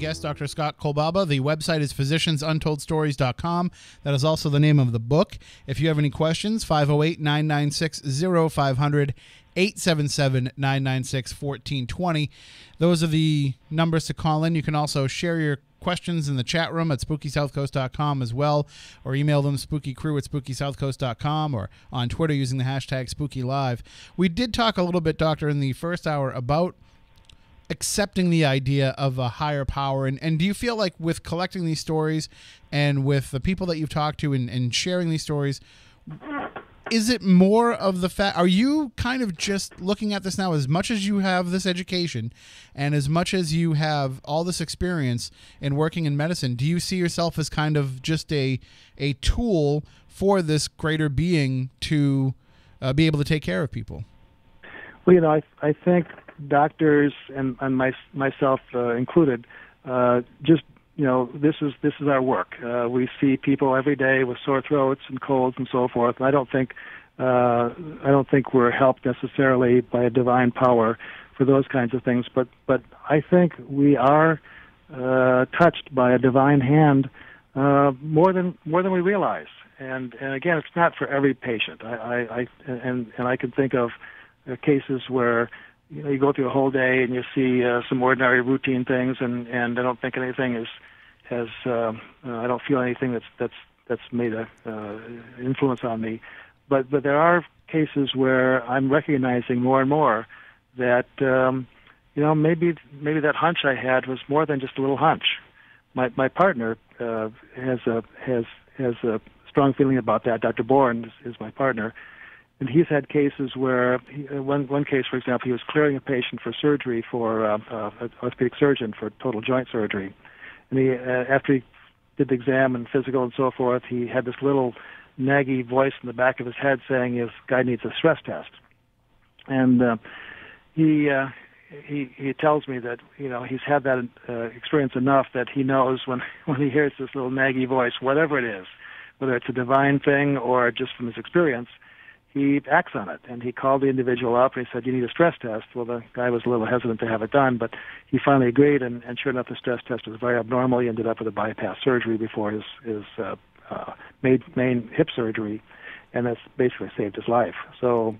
guest, Dr. Scott Kolbaba. The website is physiciansuntoldstories.com. That is also the name of the book. If you have any questions, 508-996-0500, 877-996-1420. Those are the numbers to call in. You can also share your questions in the chat room at SpookySouthCoast.com as well, or email them spookycrew@SpookySouthCoast.com, or on Twitter using the hashtag SpookyLive. We did talk a little bit, Doctor, in the first hour about accepting the idea of a higher power, and do you feel like with collecting these stories and with the people that you've talked to and sharing these stories, is it more of the fact, are you kind of just looking at this now, as much as you have this education and as much as you have all this experience in working in medicine, do you see yourself as kind of just a tool for this greater being to be able to take care of people? Well, I think doctors and myself included, just, this is our work. We see people every day with sore throats and colds and so forth. And I don't think we're helped necessarily by a divine power for those kinds of things. But I think we are touched by a divine hand more than we realize. And again, it's not for every patient. I can think of cases where you go through a whole day and you see some ordinary routine things, and I don't think anything I don't feel anything that's made a influence on me. But there are cases where I'm recognizing more and more that maybe that hunch I had was more than just a little hunch. My partner has a strong feeling about that. Dr. Bourne is my partner. And he's had cases where, one case, for example, he was clearing a patient for surgery for an orthopedic surgeon for total joint surgery. And he, after he did the exam and physical and so forth, he had this little naggy voice in the back of his head saying his guy needs a stress test. And he tells me that he's had that experience enough that he knows when he hears this little naggy voice, whatever it is, whether it's a divine thing or just from his experience, he acts on it. And he called the individual up and he said, "You need a stress test." Well, the guy was a little hesitant to have it done, but he finally agreed, and sure enough, the stress test was very abnormal. He ended up with a bypass surgery before his main hip surgery, and that's basically saved his life. So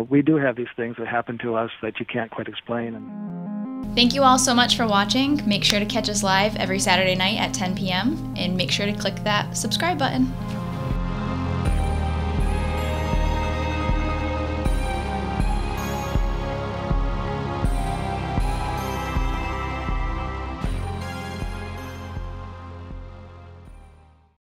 we do have these things that happen to us that you can't quite explain. Thank you all so much for watching. Make sure to catch us live every Saturday night at 10 p.m. and make sure to click that subscribe button.